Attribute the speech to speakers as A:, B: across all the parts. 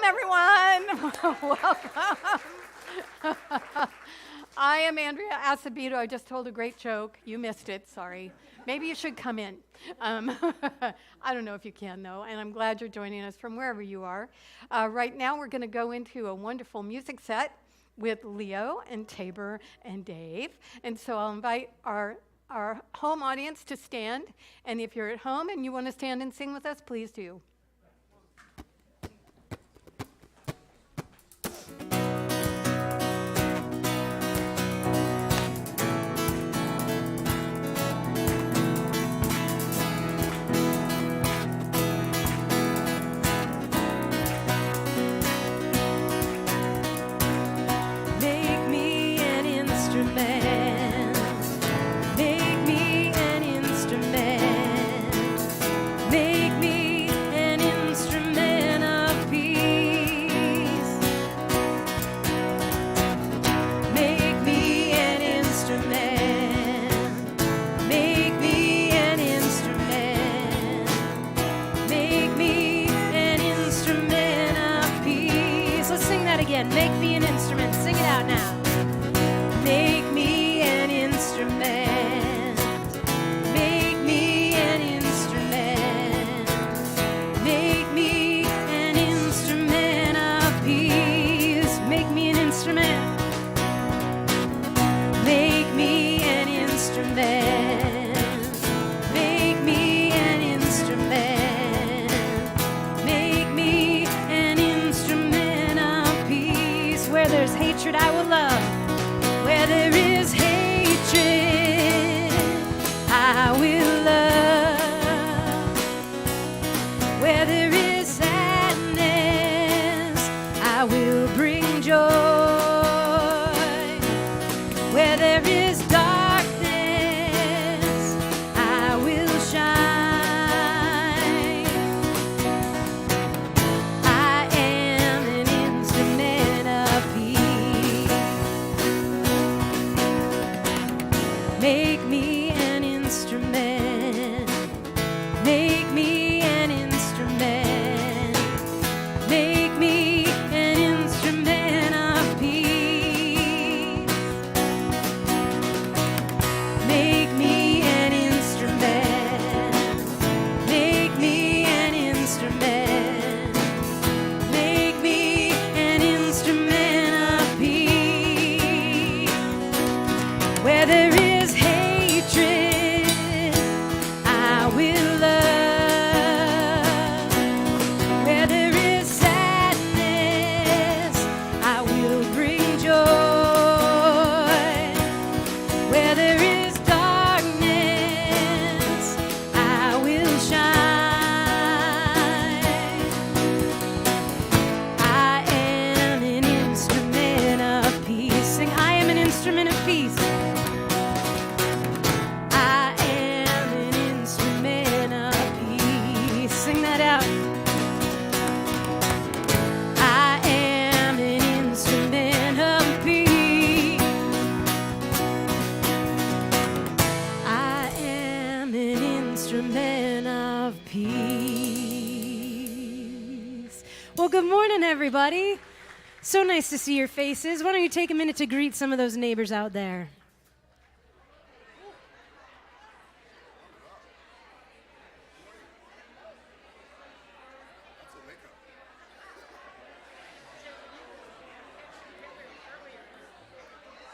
A: Welcome, everyone. Welcome. I am Andrea Asebedo. I just told a great joke. You missed it. Sorry. Maybe you should come in. I don't know if you can, though, and I'm glad you're joining us from wherever you are. Right now, we're going to go into a wonderful music set with Leo and Tabor and Dave. And so I'll invite our home audience to stand. And if you're at home and you want to stand and sing with us, please do.
B: Make me an instrument. Sing it out now. Make me an instrument. Make me an instrument. Make me an instrument of peace. Make me an instrument. Make me an instrument. Make me an instrument. Make me an instrument of peace. Where there's hatred, I will love. Where there is hatred, I will love. Where there is sadness, I will bring joy. Where there is darkness, I will shine. I am an instrument of peace. Make me an instrument. Make me an instrument. Make me an instrument of peace. Make me an instrument. Make me an instrument. Make me an instrument of peace. Where there is hatred, I will love. Where there is sadness, I will bring joy. Where there is darkness, I will shine. I am an instrument of peace. Sing, I am an instrument of peace. I am an instrument of peace. Sing that out. I am an instrument of peace. I am an instrument of peace. Well, good morning, everybody. So nice to see your faces. Why don't you take a minute to greet some of those neighbors out there?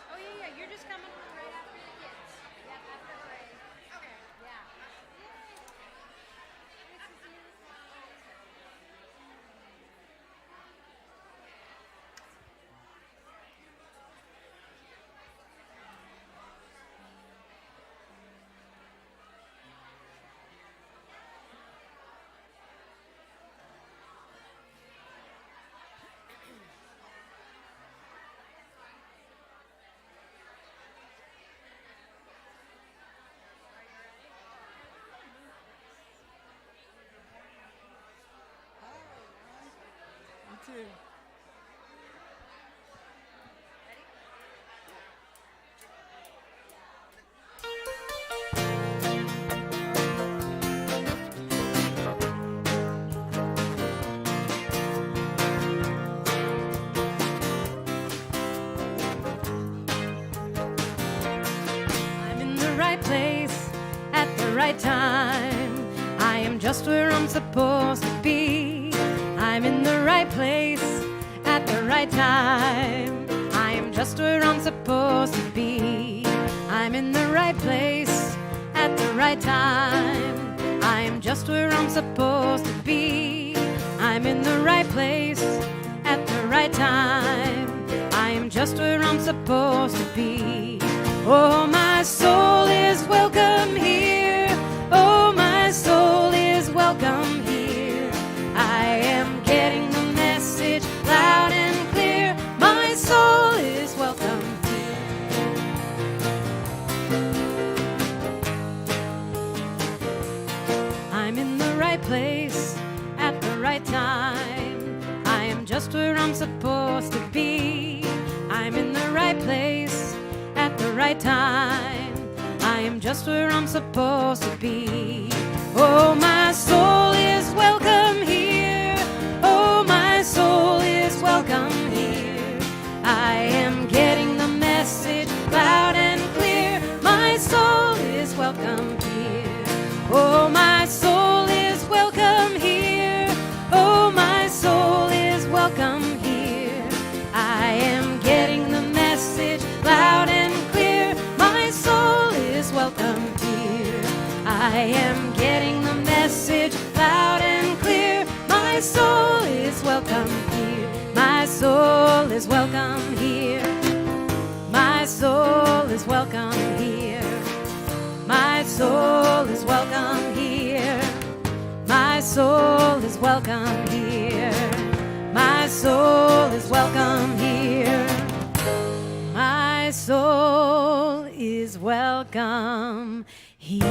B: Oh, yeah, you're just coming on right after the kids. Yep, after the parade. Okay, yeah.
A: You too.
B: right time. I am just where I'm supposed to be. I'm in the right place at the right time. I am just where I'm supposed to be. I'm in the right place at the right time. I am just where I'm supposed to be. I'm in the right place at the right time. I am just where I'm supposed to be. Oh, my soul is welcome here. Oh, my soul is welcome here. I am getting the message loud and clear. My soul is welcome here. I'm in the right place at the right time. I am just where I'm supposed to be. I'm in the right place at the right time. I am just where I'm supposed to be. Oh, my soul is welcome here. Oh, my soul is welcome here. I am getting the message loud and clear. My soul is welcome here. Oh, my soul is welcome here. Oh, my soul is welcome here. I am getting the message loud and clear. My soul is welcome here. I am getting the message loud and clear. My soul is welcome here. My soul is welcome here. My soul is welcome here. My soul is welcome here. My soul is welcome here. My soul is welcome here. My soul is welcome here.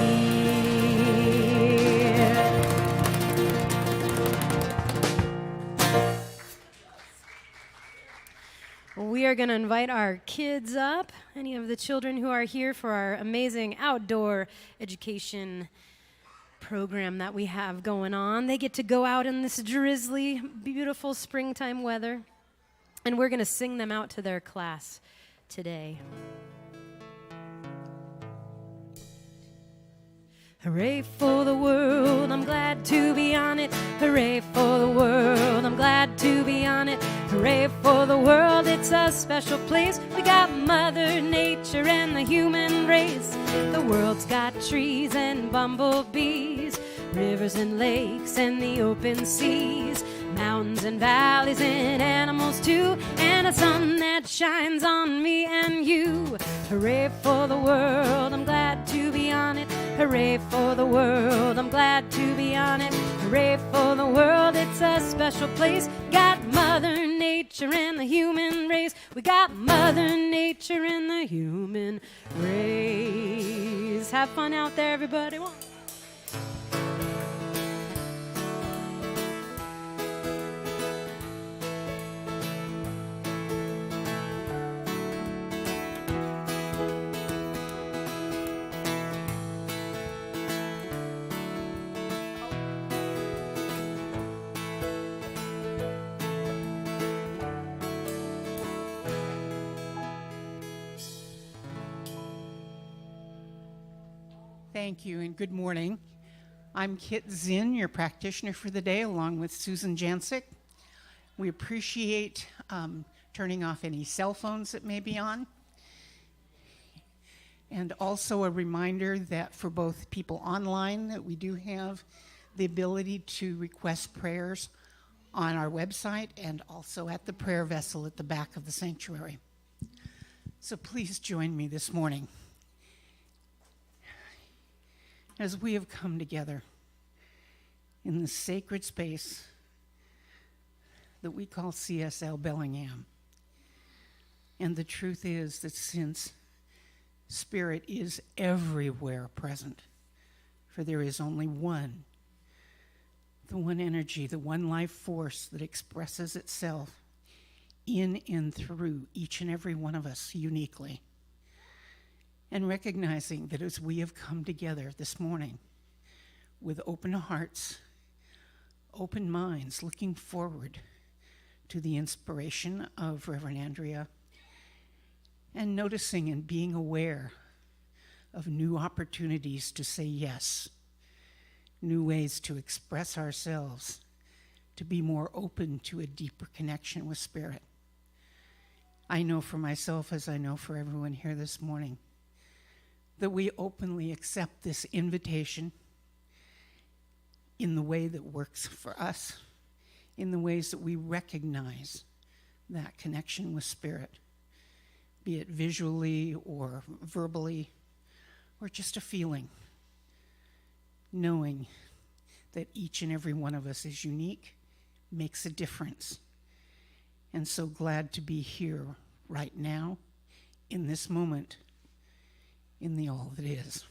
B: We are going to invite our kids up, any of the children who are here for our amazing outdoor education program that we have going on. They get to go out in this drizzly, beautiful springtime weather, and we're going to sing them out to their class today. Hooray for the world, I'm glad to be on it. Hooray for the world, I'm glad to be on it. Hooray for the world, it's a special place. We got Mother Nature and the human race. The world's got trees and bumblebees, rivers and lakes and the open seas, mountains and valleys and animals too, and a sun that shines on me and you. Hooray for the world, I'm glad to be on it. Hooray for the world, I'm glad to be on it. Hooray for the world, it's a special place. Got Mother Nature and the human race. We got Mother Nature and the human race. Have fun out there, everybody.
C: Thank you and good morning. I'm Kit Zinn, your practitioner for the day, along with Susan Jancic. We appreciate turning off any cell phones that may be on. And also a reminder that for both people online, that we do have the ability to request prayers on our website and also at the prayer vessel at the back of the sanctuary. So please join me this morning as we have come together in the sacred space that we call CSL Bellingham. And the truth is that since Spirit is everywhere present, for there is only one, the one energy, the one life force that expresses itself in and through each and every one of us uniquely. And recognizing that as we have come together this morning with open hearts, open minds, looking forward to the inspiration of Reverend Andrea, and noticing and being aware of new opportunities to say yes new ways to express ourselves, to be more open to a deeper connection with Spirit. I know for myself, as I know for everyone here this morning, that we openly accept this invitation in the way that works for us, in the ways that we recognize that connection with Spirit, be it visually or verbally or just a feeling, knowing that each and every one of us is unique, makes a difference. And so glad to be here right now, in this moment, in the all that is.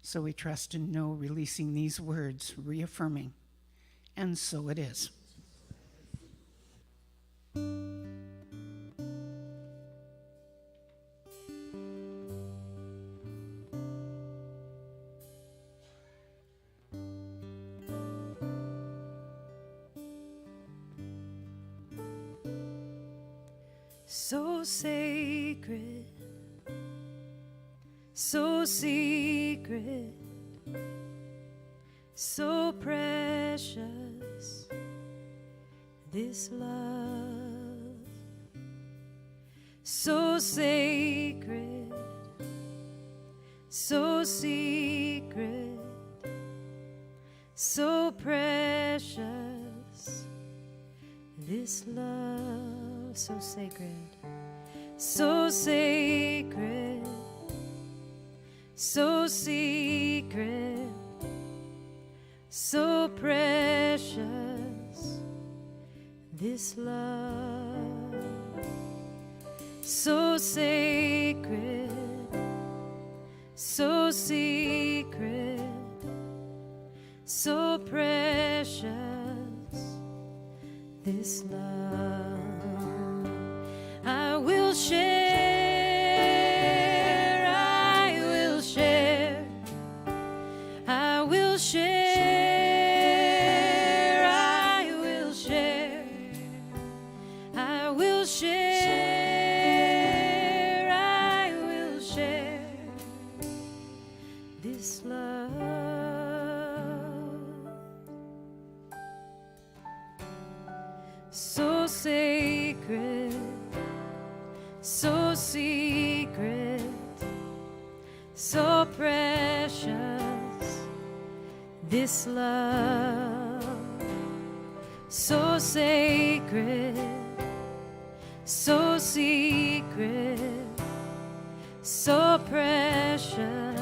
C: So we trust and know, releasing these words, reaffirming, and so it is.
B: So sacred, so secret, so precious, this love. So sacred, so secret, so precious, this love. So sacred, so sacred, so secret, so precious, this love. So sacred, so secret, so precious, this love. I will share, I will share, I will share, I will share, I will share, I will share, this love. So sacred, so secret, so precious, this love. So sacred, so secret, so precious,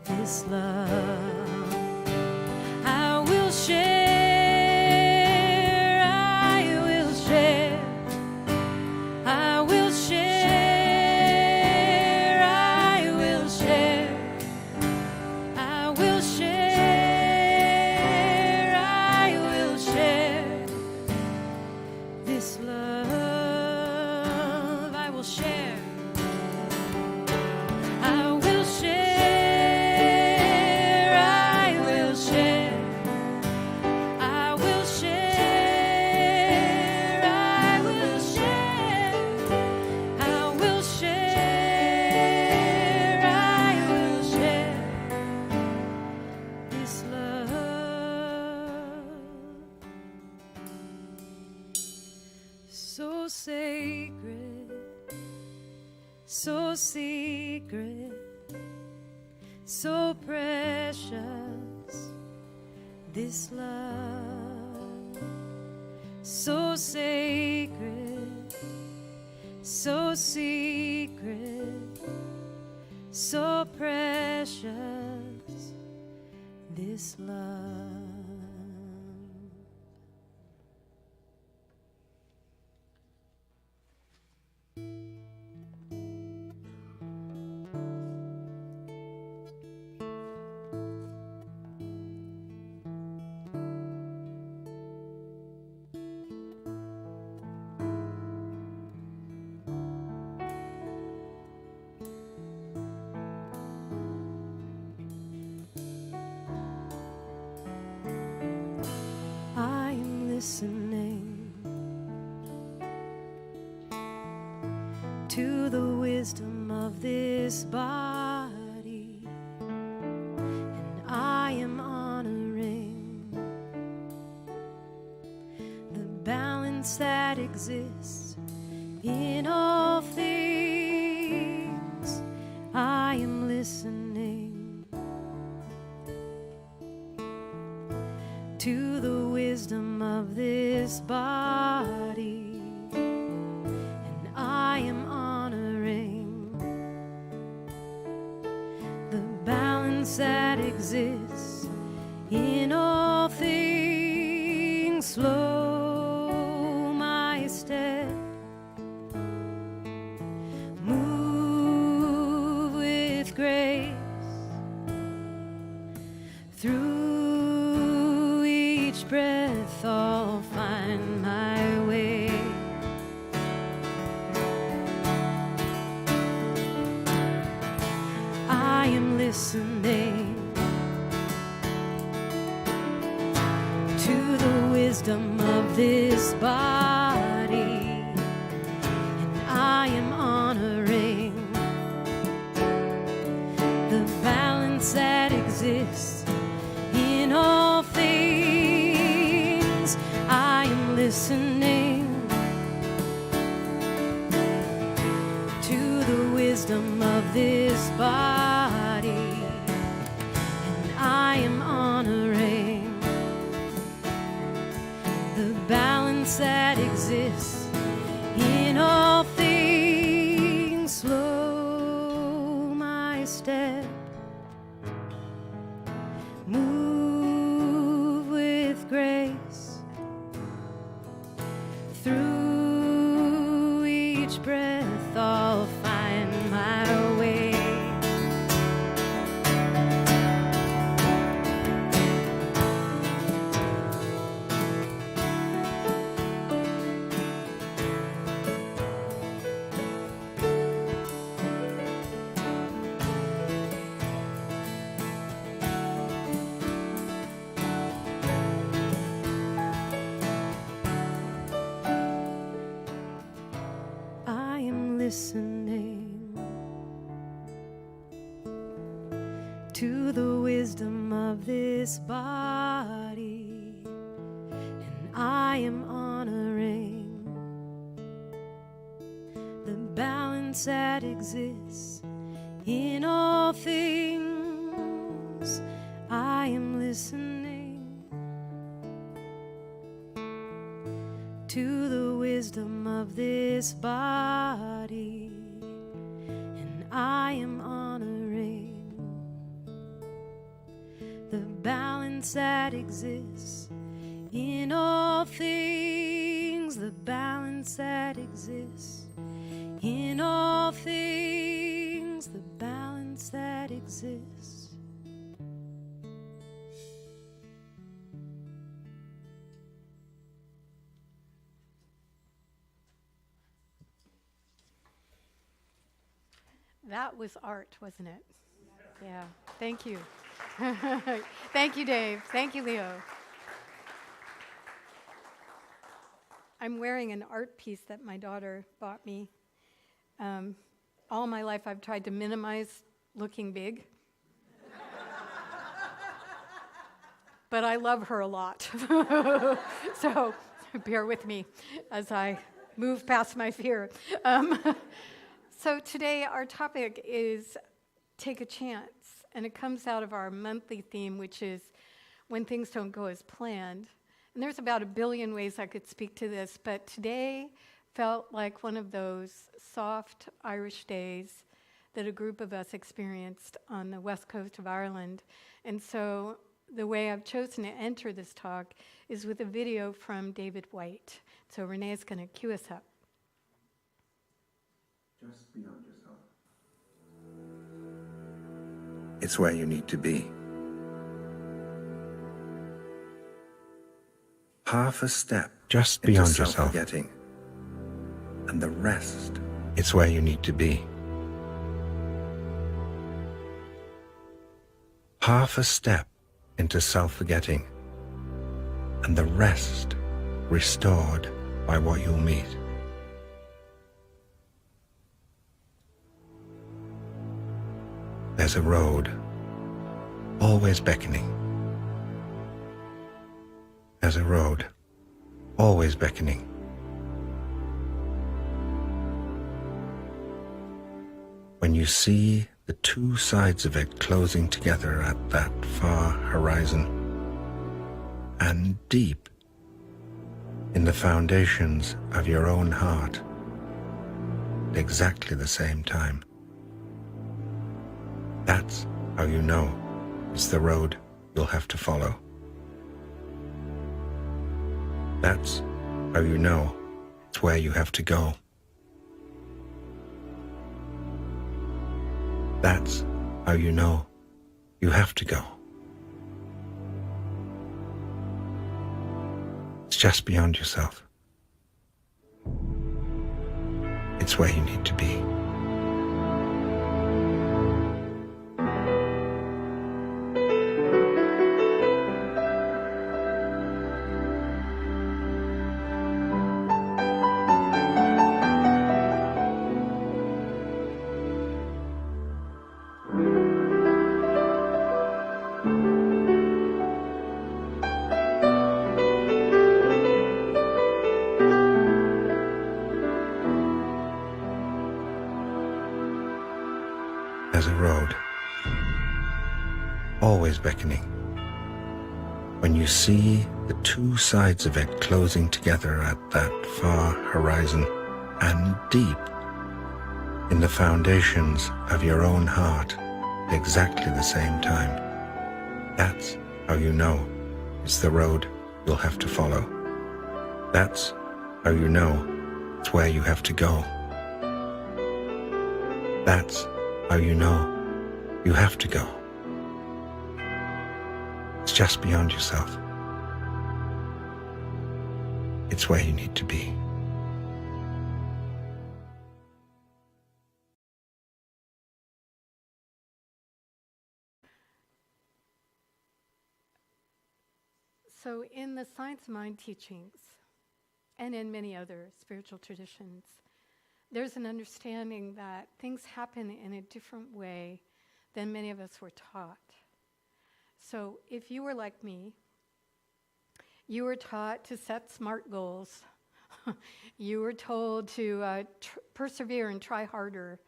B: this love. I will share, so secret, so precious, this love. So sacred, so secret, so precious, this love. Listening to the wisdom of this body, and balance that exists in all things. I am listening to the wisdom of this body, and I am honoring the balance that exists in all things. Slow my step, move with grace through each breath. I'll find my way. I am listening to the wisdom of this body, and I am honoring the balance that exists in all things. I am listening to the wisdom of this body, and I am honoring the balance that exists in all things. Slow my step, move with grace through each breath. I'll find my way. I am listening to the wisdom of this body, and I am honoring the balance that exists in all things. I am listening to the wisdom of this body, and I am honoring the balance that exists in all things. The balance that exists in all things. The balance that exists.
A: That was art, wasn't it? Yeah. Thank you. Thank you, Dave. Thank you, Leo. I'm wearing an art piece that my daughter bought me. All my life, I've tried to minimize looking big. But I love her a lot. So bear with me as I move past my fear. So today our topic is Take a Chance, and it comes out of our monthly theme, which is when things don't go as planned. And there's about 1 billion ways I could speak to this, but today felt like one of those soft Irish days that a group of us experienced on the west coast of Ireland. And so the way I've chosen to enter this talk is with a video from David White. So Renee is going to cue us up.
D: Just beyond yourself. It's where you need to be. Half a step just beyond yourself, forgetting, and the rest. It's where you need to be. Half a step into self-forgetting, and the rest restored by what you'll meet. There's a road, always beckoning. There's a road, always beckoning. When you see the two sides of it closing together at that far horizon, and deep in the foundations of your own heart at exactly the same time, that's how you know it's the road you'll have to follow. That's how you know it's where you have to go. That's how you know you have to go. It's just beyond yourself. It's where you need to be. As a road, always beckoning. When you see the two sides of it closing together at that far horizon, and deep in the foundations of your own heart at exactly the same time, that's how you know it's the road you'll have to follow. That's how you know it's where you have to go. That's how you know you have to go. It's just beyond yourself. It's where you need to be.
A: So, in the Science of Mind teachings, and in many other spiritual traditions, there's an understanding that things happen in a different way than many of us were taught. So, if you were like me, you were taught to set SMART goals. You were told to persevere and try harder.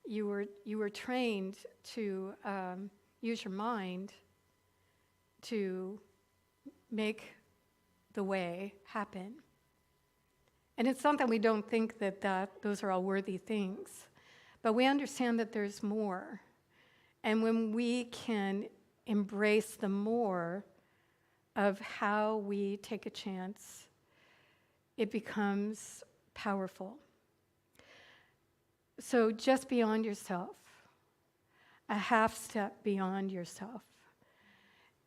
A: You were trained to use your mind to make the way happen. And it's not that we don't think that those are all worthy things, but we understand that there's more. And when we can embrace the more of how we take a chance, it becomes powerful. So just beyond yourself, a half step beyond yourself,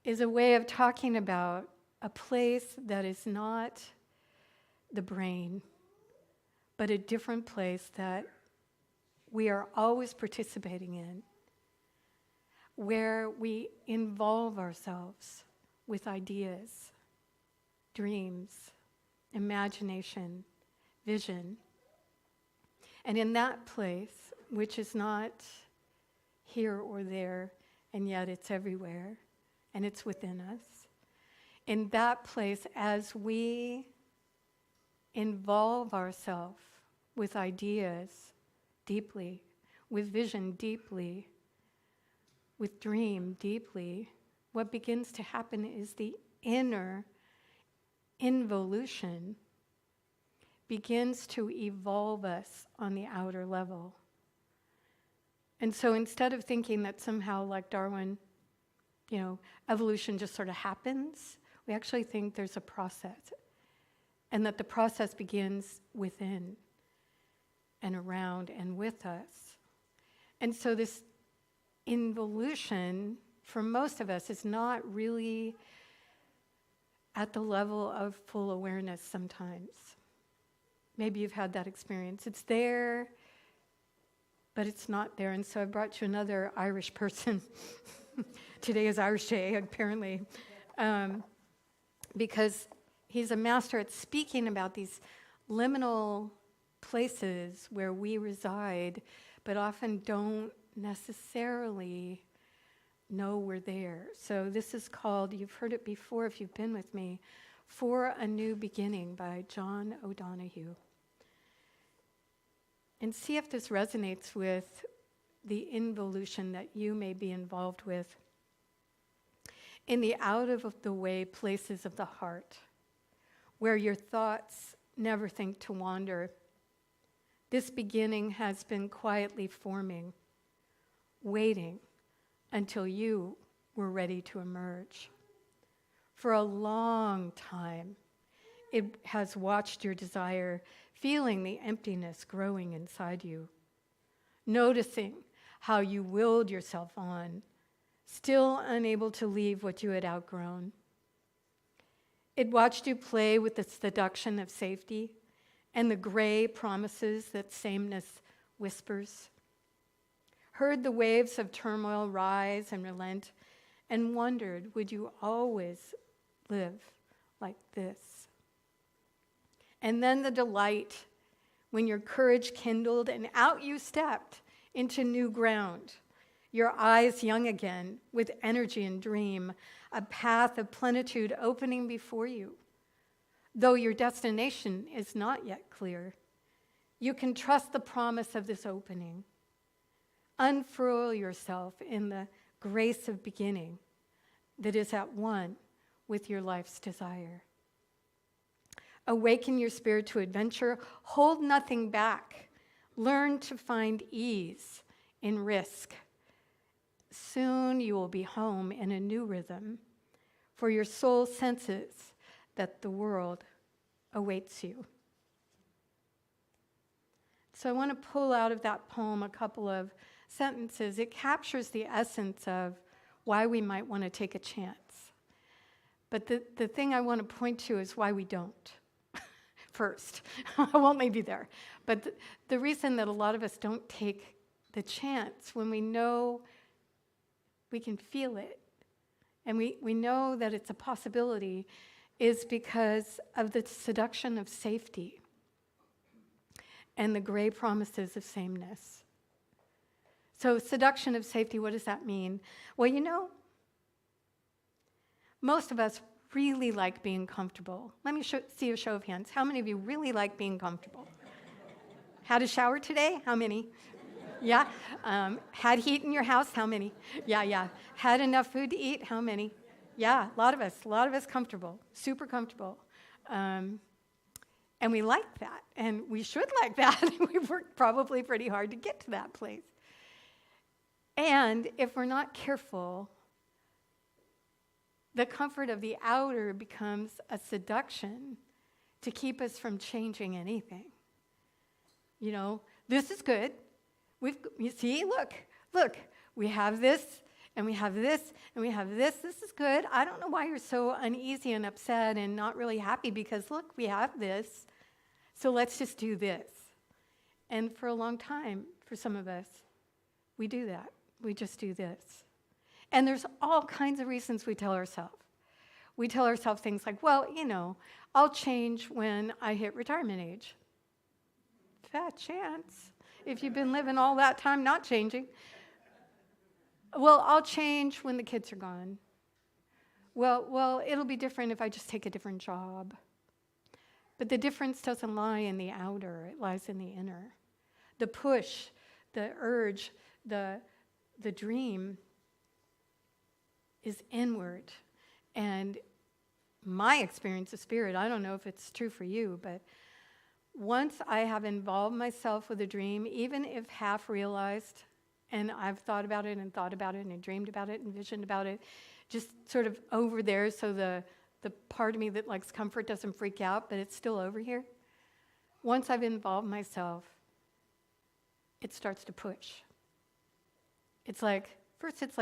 A: is a way of talking about a place that is not the brain, but a different place that we are always participating in, where we involve ourselves with ideas, dreams, imagination, vision. And in that place, which is not here or there, and yet it's everywhere, and it's within us, in that place, as we involve ourselves with ideas deeply, with vision deeply, with dream deeply, what begins to happen is the inner involution begins to evolve us on the outer level. And so instead of thinking that somehow, like Darwin, evolution just sort of happens, we actually think there's a process, and that the process begins within and around and with us. And so this involution, for most of us, is not really at the level of full awareness sometimes. Maybe you've had that experience. It's there, but it's not there. And so I brought you another Irish person. Today is Irish Day, apparently, because he's a master at speaking about these liminal places where we reside, but often don't necessarily know we're there. So this is called, you've heard it before if you've been with me, For a New Beginning by John O'Donohue. And see if this resonates with the involution that you may be involved with in the out-of-the-way places of the heart, where your thoughts never think to wander. This beginning has been quietly forming, waiting until you were ready to emerge. For a long time, it has watched your desire, feeling the emptiness growing inside you, noticing how you willed yourself on, still unable to leave what you had outgrown. It watched you play with the seduction of safety and the gray promises that sameness whispers, heard the waves of turmoil rise and relent, and wondered, would you always live like this? And then the delight when your courage kindled and out you stepped into new ground, your eyes young again with energy and dream, a path of plenitude opening before you. Though your destination is not yet clear, you can trust the promise of this opening. Unfurl yourself in the grace of beginning that is at one with your life's desire. Awaken your spirit to adventure. Hold nothing back. Learn to find ease in risk. Soon you will be home in a new rhythm, for your soul senses that the world awaits you. So I want to pull out of that poem a couple of sentences. It captures the essence of why we might want to take a chance. But the thing I want to point to is why we don't. First, I won't leave you there. But the reason that a lot of us don't take the chance when we know we can feel it and we know that it's a possibility is because of the seduction of safety and the gray promises of sameness. So seduction of safety, what does that mean? Well, most of us really like being comfortable. Let me see a show of hands. How many of you really like being comfortable? Had a shower today? How many? Yeah. Had heat in your house? How many? Yeah. Had enough food to eat? How many? Yeah, a lot of us comfortable, super comfortable. And we like that, and we should like that. We've worked probably pretty hard to get to that place. And if we're not careful, the comfort of the outer becomes a seduction to keep us from changing anything. This is good. You see, look, we have this, and we have this, and we have this. This is good. I don't know why you're so uneasy and upset and not really happy because, look, we have this. So let's just do this. And for a long time, for some of us, we do that. We just do this. And there's all kinds of reasons we tell ourselves. We tell ourselves things like, well, I'll change when I hit retirement age. Fat chance, if you've been living all that time not changing. Well, I'll change when the kids are gone. Well, it'll be different if I just take a different job. But the difference doesn't lie in the outer, it lies in the inner. The push, the urge, the dream is inward. And my experience of spirit, I don't know if it's true for you, but once I have involved myself with a dream, even if half realized, and I've thought about it and dreamed about it and visioned about it, just sort of over there so the part of me that likes comfort doesn't freak out, but it's still over here. Once I've involved myself, it starts to push. It's like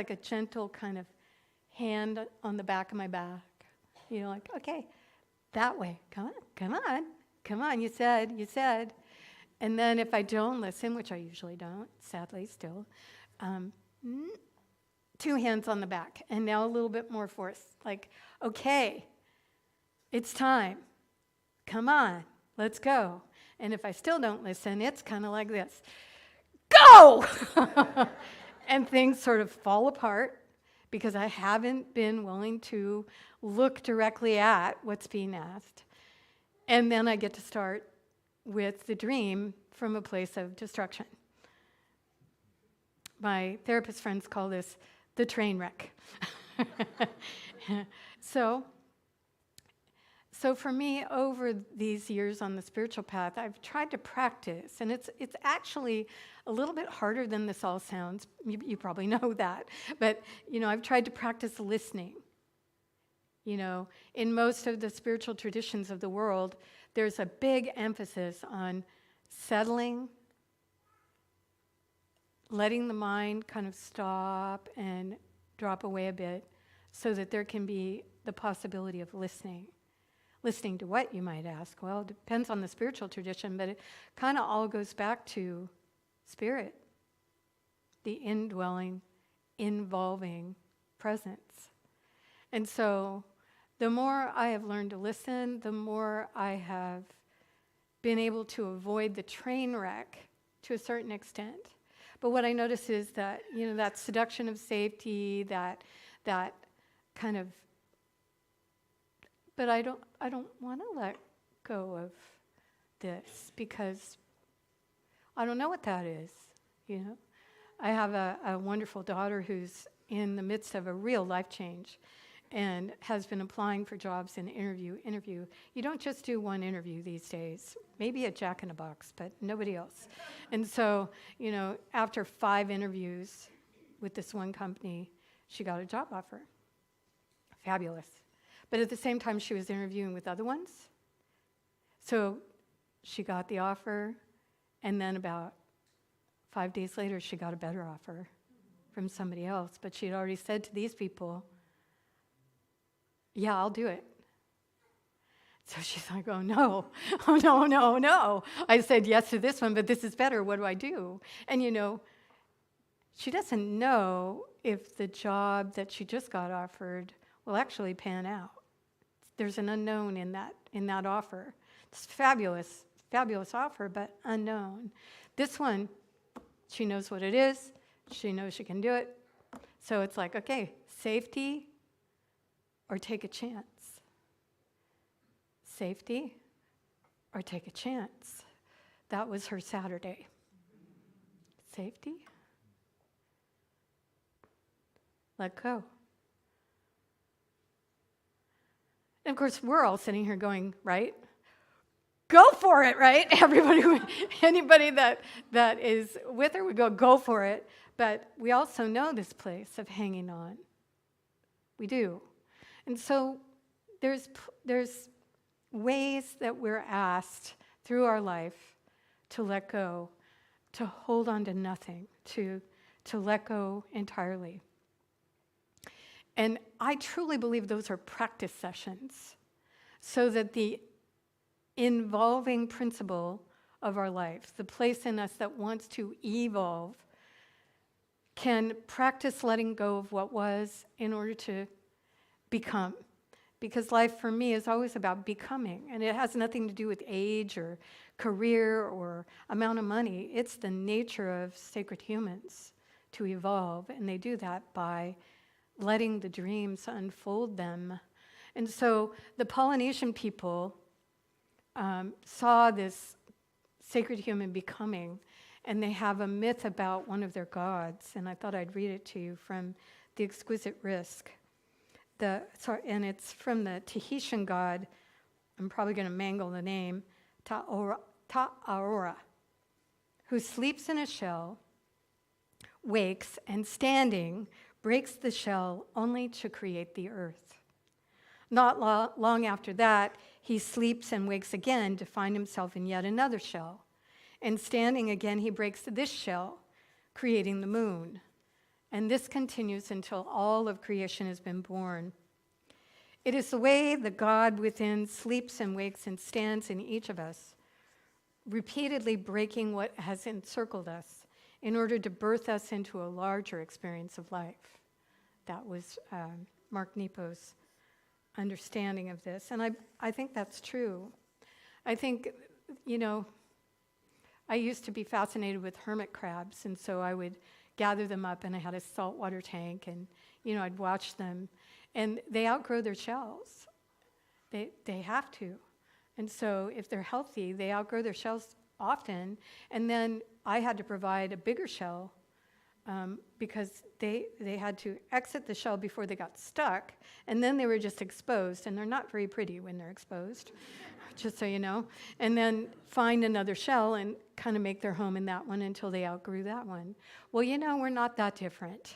A: a gentle kind of hand on the back of my back. Okay, that way. Come on, you said. And then if I don't listen, which I usually don't, sadly still, 2 hands on the back. And now a little bit more force. Like, okay, it's time. Come on, let's go. And if I still don't listen, it's kind of like this. Go! And things sort of fall apart because I haven't been willing to look directly at what's being asked. And then I get to start with the dream from a place of destruction. My therapist friends call this the train wreck. So for me, over these years on the spiritual path, I've tried to practice, and it's actually a little bit harder than this all sounds. You probably know that. But, I've tried to practice listening. In most of the spiritual traditions of the world, there's a big emphasis on settling, letting the mind kind of stop and drop away a bit so that there can be the possibility of listening. Listening to what, you might ask? Well, it depends on the spiritual tradition, but it kind of all goes back to spirit, the indwelling, involving presence. And so the more I have learned to listen, the more I have been able to avoid the train wreck to a certain extent. But what I notice is that, that seduction of safety, that kind of, but I don't want to let go of this because I don't know what that is, I have a wonderful daughter who's in the midst of a real life change and has been applying for jobs and interview. You don't just do one interview these days, maybe at Jack in the Box, but nobody else. And so, after 5 interviews with this one company, she got a job offer. Fabulous. But at the same time, she was interviewing with other ones. So she got the offer, and then about 5 days later, she got a better offer from somebody else. But she had already said to these people, yeah, I'll do it. So she's like, oh, no. I said yes to this one, but this is better. What do I do? And, she doesn't know if the job that she just got offered will actually pan out. There's an unknown in that offer. It's fabulous offer, but unknown. This one, she knows what it is. She knows she can do it. So it's like, okay, safety or take a chance. Safety or take a chance. That was her Saturday. Safety. Let go. And of course, we're all sitting here going, right? Go for it, right? Anybody that is with her would go for it. But we also know this place of hanging on. We do. And so there's ways that we're asked through our life to let go, to hold on to nothing, to let go entirely. And I truly believe those are practice sessions so that the involving principle of our life, the place in us that wants to evolve, can practice letting go of what was in order to become. Because life for me is always about becoming, and it has nothing to do with age or career or amount of money. It's the nature of sacred humans to evolve, and they do that by letting the dreams unfold them. And so the Polynesian people saw this sacred human becoming, and they have a myth about one of their gods, and I thought I'd read it to you from The Exquisite Risk. And it's from the Tahitian god, I'm probably going to mangle the name, Ta'aurora, who sleeps in a shell, wakes, and standing, breaks the shell only to create the earth. Not long after that, he sleeps and wakes again to find himself in yet another shell. And standing again, he breaks this shell, creating the moon. And this continues until all of creation has been born. It is the way the God within sleeps and wakes and stands in each of us, repeatedly breaking what has encircled us in order to birth us into a larger experience of life. That was Mark Nepo's understanding of this. And I think that's true. I think, I used to be fascinated with hermit crabs, and so I would gather them up, and I had a saltwater tank, and, I'd watch them, and they outgrow their shells. They have to. And so if they're healthy, they outgrow their shells often, and then I had to provide a bigger shell because they had to exit the shell before they got stuck, and then they were just exposed, and they're not very pretty when they're exposed, just so you know, and then find another shell and kind of make their home in that one until they outgrew that one. Well, we're not that different.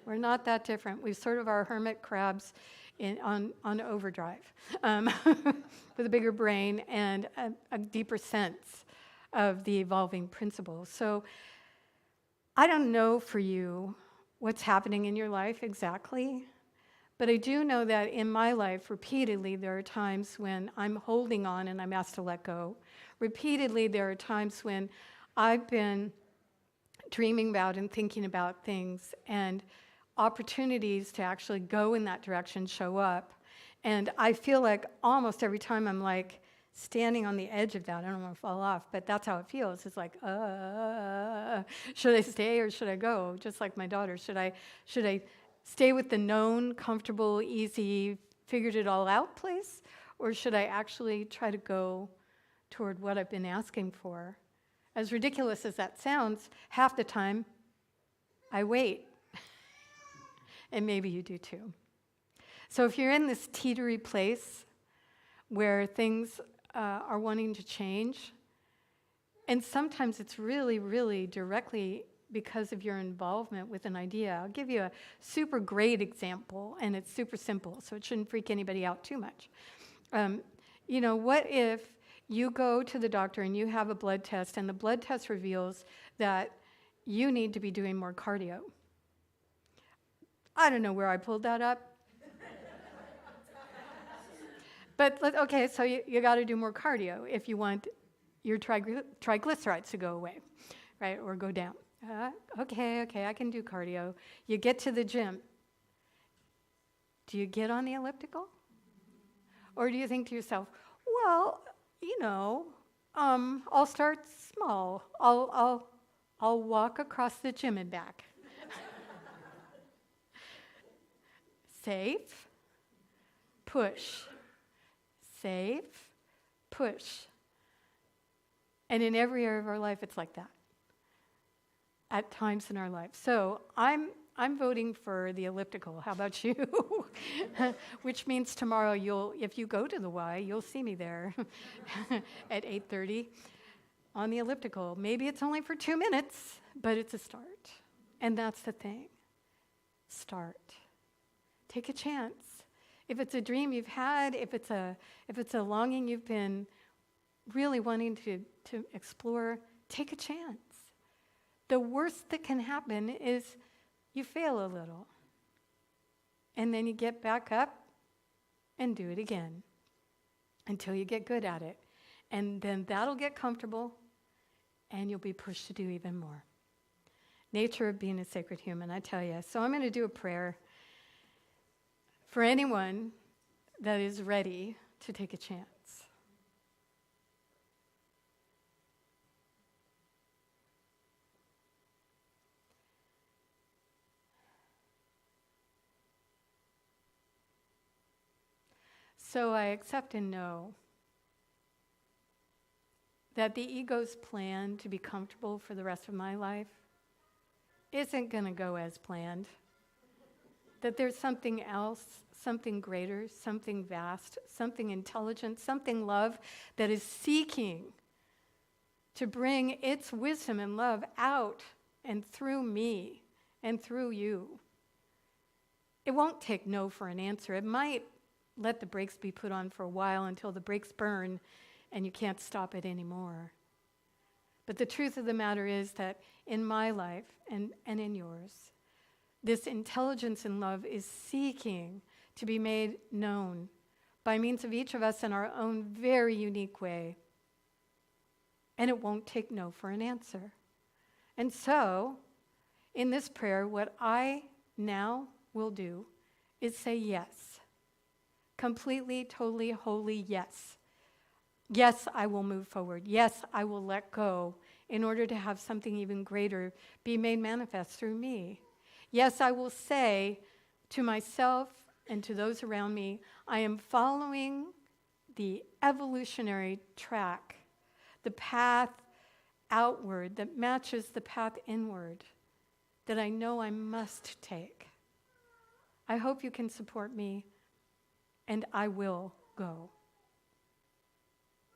A: We're not that different. We sort of are hermit crabs on overdrive with a bigger brain and a deeper sense of the evolving principles. So I don't know for you what's happening in your life exactly, but I do know that in my life, repeatedly, there are times when I'm holding on and I'm asked to let go. Repeatedly, there are times when I've been dreaming about and thinking about things, and opportunities to actually go in that direction show up. And I feel like almost every time I'm like standing on the edge of that. I don't want to fall off, but that's how it feels. It's like, should I stay or should I go? Just like my daughter, should I stay with the known, comfortable, easy, figured it all out place? Or should I actually try to go toward what I've been asking for? As ridiculous as that sounds, half the time I wait. And maybe you do too. So if you're in this teetery place where things are wanting to change, and sometimes it's really, really directly because of your involvement with an idea. I'll give you a super great example, and it's super simple, so it shouldn't freak anybody out too much. What if you go to the doctor and you have a blood test, and the blood test reveals that you need to be doing more cardio? I don't know where I pulled that up. But, okay, so you got to do more cardio if you want your triglycerides to go away, right, or go down. Okay, I can do cardio. You get to the gym. Do you get on the elliptical? Or do you think to yourself, well, I'll start small. I'll walk across the gym and back. Safe, push. Safe, push. And in every area of our life, it's like that at times in our life. So I'm voting for the elliptical. How about you? Which means tomorrow if you go to the Y, you'll see me there at 8:30 on the elliptical. Maybe it's only for 2 minutes, but it's a start. And that's the thing. Start. Take a chance. If it's a dream you've had, if it's a longing you've been really wanting to explore, take a chance. The worst that can happen is you fail a little. And then you get back up and do it again until you get good at it. And then that'll get comfortable and you'll be pushed to do even more. Nature of being a sacred human, I tell you. So I'm going to do a prayer for anyone that is ready to take a chance. So I accept and know that the ego's plan to be comfortable for the rest of my life isn't going to go as planned. That there's something else, something greater, something vast, something intelligent, something love that is seeking to bring its wisdom and love out and through me and through you. It won't take no for an answer. It might let the brakes be put on for a while until the brakes burn and you can't stop it anymore. But the truth of the matter is that in my life and in yours, this intelligence and love is seeking to be made known by means of each of us in our own very unique way. And it won't take no for an answer. And so, in this prayer, what I now will do is say yes. Completely, totally, wholly yes. Yes, I will move forward. Yes, I will let go in order to have something even greater be made manifest through me. Yes, I will say to myself and to those around me, I am following the evolutionary track, the path outward that matches the path inward that I know I must take. I hope you can support me, and I will go.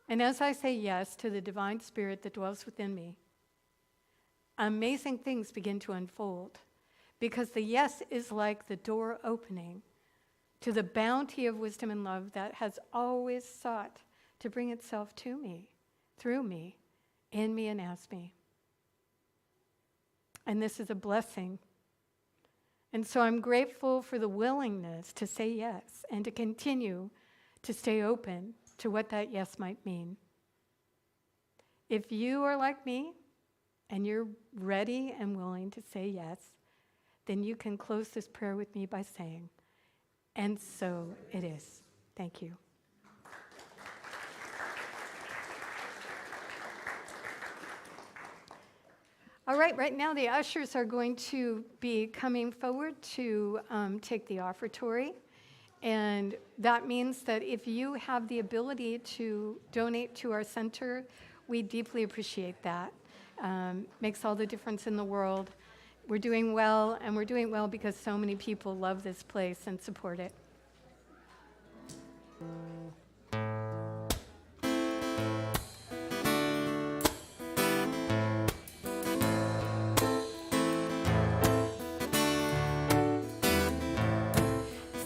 A: And as I say yes to the divine spirit that dwells within me, amazing things begin to unfold, because the yes is like the door opening to the bounty of wisdom and love that has always sought to bring itself to me, through me, in me, and as me. And this is a blessing. And so I'm grateful for the willingness to say yes and to continue to stay open to what that yes might mean. If you are like me and you're ready and willing to say yes, then you can close this prayer with me by saying, "And so it is." Thank you. All right now the ushers are going to be coming forward to take the offertory. And that means that if you have the ability to donate to our center, we deeply appreciate that. Makes all the difference in the world. We're doing well, and we're doing well because so many people love this place and support it.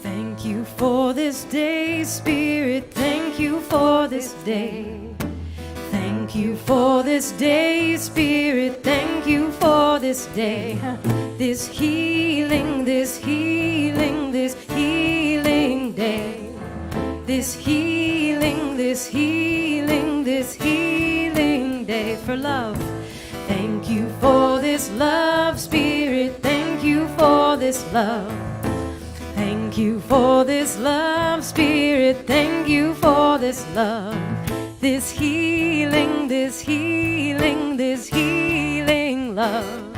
B: Thank you for this day, Spirit. Thank you for this day. Thank you for this day, Spirit. Thank you for this day. This healing, this healing, this healing day. This healing, this healing, this healing day for love. Thank you for this love, Spirit. Thank you for this love. Thank you for this love, Spirit. Thank you for this love. This healing, this healing, this healing love.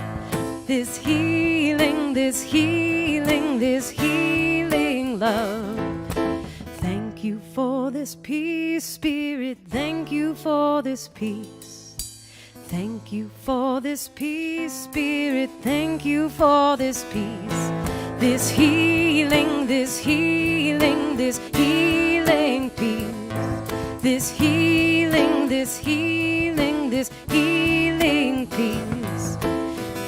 B: This healing, this healing, this healing love. Thank you for this peace, Spirit. Thank you for this peace. Thank you for this peace, Spirit. Thank you for this peace. This healing, this healing, this healing peace. This healing, this healing, this healing peace.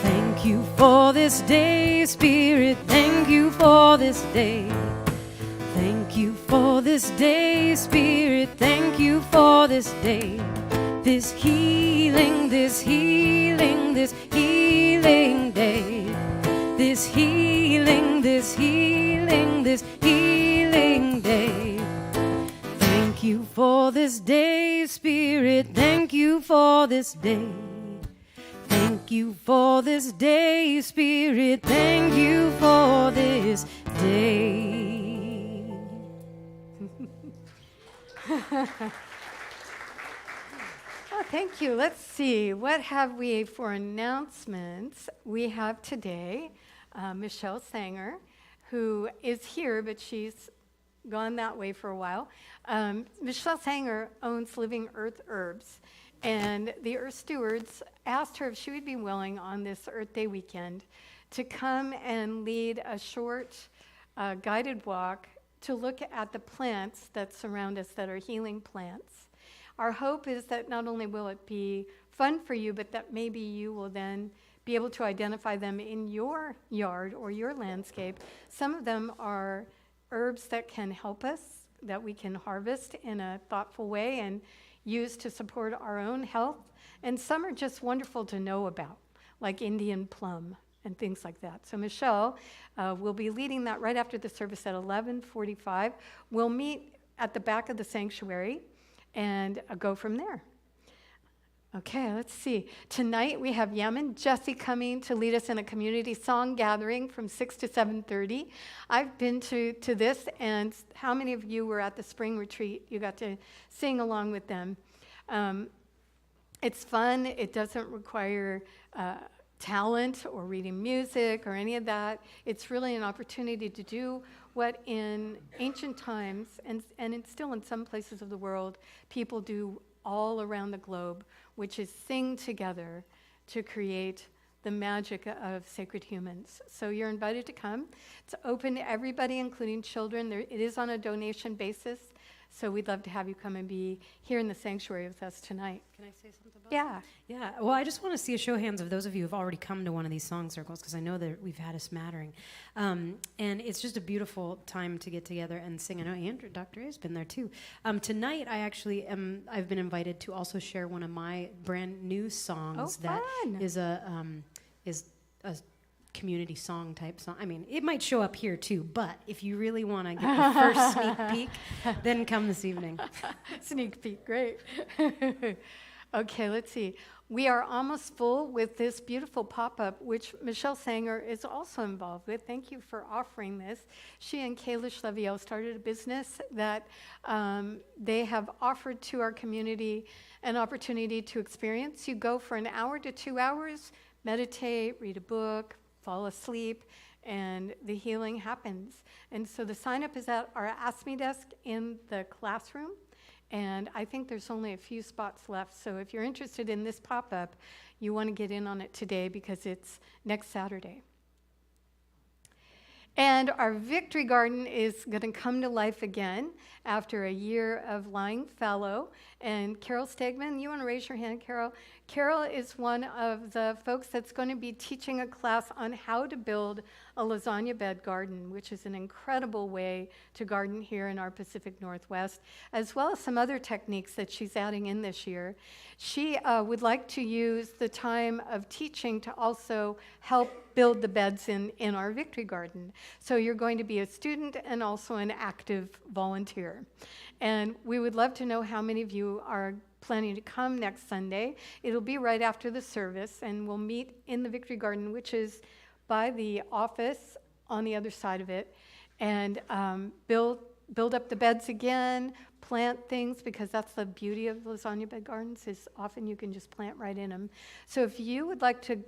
B: Thank you for this day, Spirit. Thank you for this day. Thank you for this day, Spirit. Thank you for this day. This healing, this healing, this healing day. This healing, this healing, this healing day. Thank you for this day, Spirit. Thank you for this day. Thank you for this day, Spirit. Thank you for this day.
A: Oh, thank you. Let's see. What have we for announcements? We have today Michelle Sanger, who is here, but she's gone that way for a while. Michelle Sanger owns Living Earth Herbs, and the Earth Stewards asked her if she would be willing on this Earth Day weekend to come and lead a short guided walk to look at the plants that surround us that are healing plants. Our hope is that not only will it be fun for you, but that maybe you will then be able to identify them in your yard or your landscape. Some of them are herbs that can help us, that we can harvest in a thoughtful way and use to support our own health. And some are just wonderful to know about, like Indian plum and things like that. So Michelle will be leading that right after the service at 11:45. We'll meet at the back of the sanctuary and go from there. Okay, let's see. Tonight we have Yemen Jesse coming to lead us in a community song gathering from 6 to 7:30. I've been to this, and how many of you were at the spring retreat? You got to sing along with them. It's fun. It doesn't require talent or reading music or any of that. It's really an opportunity to do what in ancient times, and it's still in some places of the world, people do all around the globe, which is sing together to create the magic of sacred humans. So you're invited to come. It's open to everybody, including children. It is on a donation basis, so we'd love to have you come and be here in the sanctuary with us tonight.
B: Can I say something about
A: Yeah.
B: that? Yeah. Well, I just want to see a show of hands of those of you who've already come to one of these song circles, because I know that we've had a smattering. And it's just a beautiful time to get together and sing. I know Andrea, Dr. A has been there too. Tonight, I've been invited to also share one of my brand new songs that is a community song type song. I mean, it might show up here too, but if you really want to get the first sneak peek, then come this evening.
A: Sneak peek, great. Okay, let's see. We are almost full with this beautiful pop-up, which Michelle Sanger is also involved with. Thank you for offering this. She and Kalish Leviel started a business that they have offered to our community an opportunity to experience. You go for an hour to 2 hours, meditate, read a book, fall asleep, and the healing happens. And so the sign-up is at our Ask Me desk in the classroom, and I think there's only a few spots left. So if you're interested in this pop-up, you want to get in on it today because it's next Saturday. And our Victory Garden is going to come to life again after a year of lying fallow. And Carol Stegman, you want to raise your hand, Carol? Carol is one of the folks that's going to be teaching a class on how to build a lasagna bed garden, which is an incredible way to garden here in our Pacific Northwest, as well as some other techniques that she's adding in this year. She would like to use the time of teaching to also help build the beds in our Victory Garden. So you're going to be a student and also an active volunteer. And we would love to know how many of you are planning to come next Sunday. It'll be right after the service, and we'll meet in the Victory Garden, which is by the office on the other side of it, and build up the beds again, plant things, because that's the beauty of lasagna bed gardens, is often you can just plant right in them. So if you would like to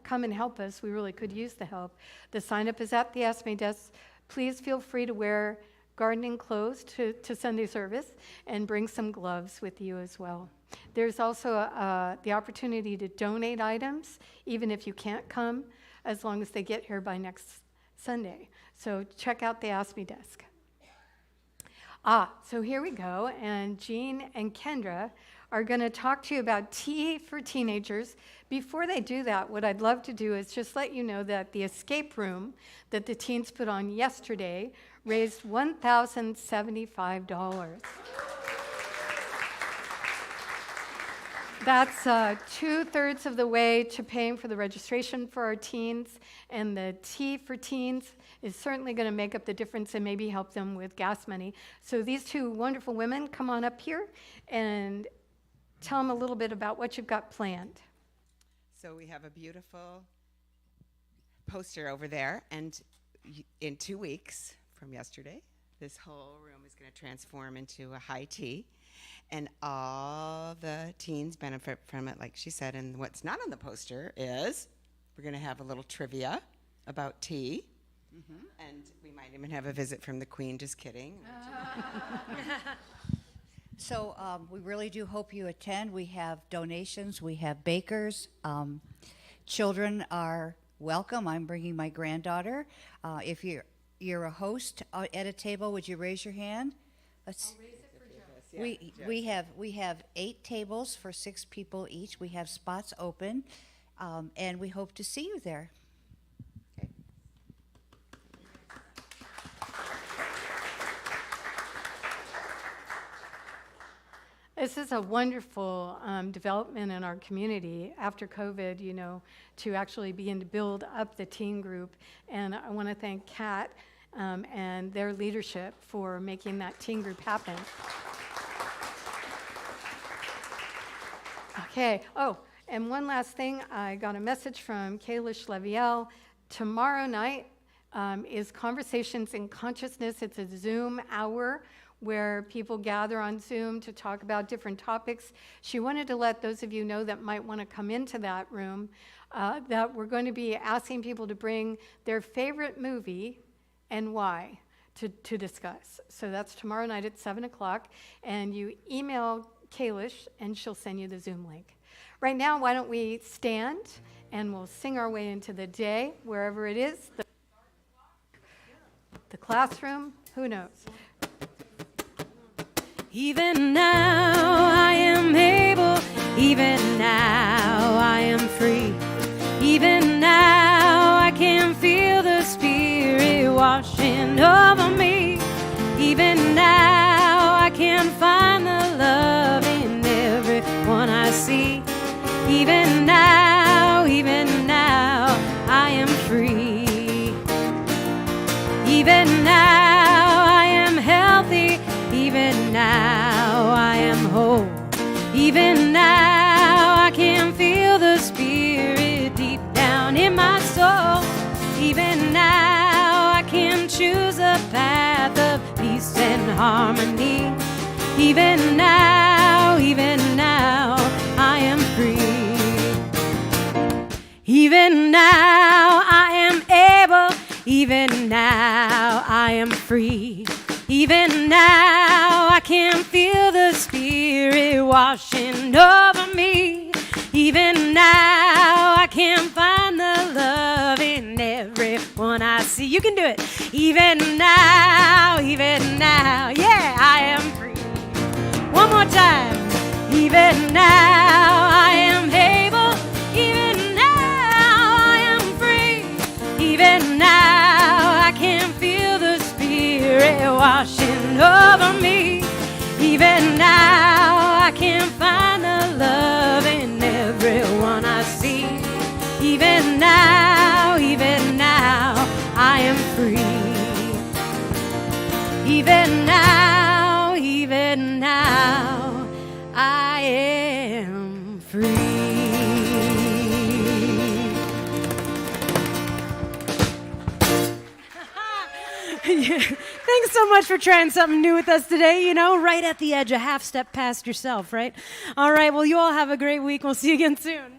A: come and help us, we really could use the help. The sign-up is at the Ask Me desk. Please feel free to wear gardening clothes to Sunday service and bring some gloves with you as well. There's also the opportunity to donate items, even if you can't come, as long as they get here by next Sunday. So check out the Ask Me desk. So here we go, and Jean and Kendra are going to talk to you about tea for teenagers. Before they do that, what I'd love to do is just let you know that the escape room that the teens put on yesterday raised $1,075. That's 2/3 of the way to paying for the registration for our teens, and the Tea for Teens is certainly going to make up the difference and maybe help them with gas money. So these two wonderful women, come on up here and tell them a little bit about what you've got planned.
E: So we have a beautiful poster over there, and in 2 weeks from yesterday, this whole room is going to transform into a high tea, and all the teens benefit from it, like she said. And what's not on the poster is we're going to have a little trivia about tea, and we might even have a visit from the Queen. Just kidding.
F: So we really do hope you attend. We have donations. We have bakers. Children are welcome. I'm bringing my granddaughter. If you're a host at a table, would you raise your hand? Let's. I'll raise it for Joe. We have 8 tables for 6 people each. We have spots open, and we hope to see you there.
A: This is a wonderful development in our community after COVID, to actually begin to build up the teen group. And I want to thank Kat and their leadership for making that teen group happen. Okay. Oh, and one last thing. I got a message from Kalish Leviel. Tomorrow night is Conversations in Consciousness. It's a Zoom hour where people gather on Zoom to talk about different topics. She wanted to let those of you know that might want to come into that room that we're going to be asking people to bring their favorite movie and why to discuss. So that's tomorrow night at 7 o'clock, and you email Kalish and she'll send you the Zoom link. Right now, why don't we stand and we'll sing our way into the day, wherever it is, the classroom, who knows?
B: Even now I am able, even now I am free. Even now I can feel the Spirit washing over me. Even now I can find the love in everyone I see. Even now I am free. Even now I am healthy. Even now I am whole. Even now I can feel the Spirit deep down in my soul. Even now I can choose a path of peace and harmony. Even now I am free. Even now I am able. Even now I am free. Even now I can feel the Spirit washing over me. Even now I can find the love in everyone I see. You can do it. Even now, yeah, I am free. One more time. Even now I am able. Even now I am free. Even now I can feel the Spirit washing over me. Even now I can find the love in everyone I see. Even now I am free. Even now I am free. Yeah. Thanks so much for trying something new with us today, you know, right at the edge, a half step past yourself, right? All right, well, you all have a great week. We'll see you again soon.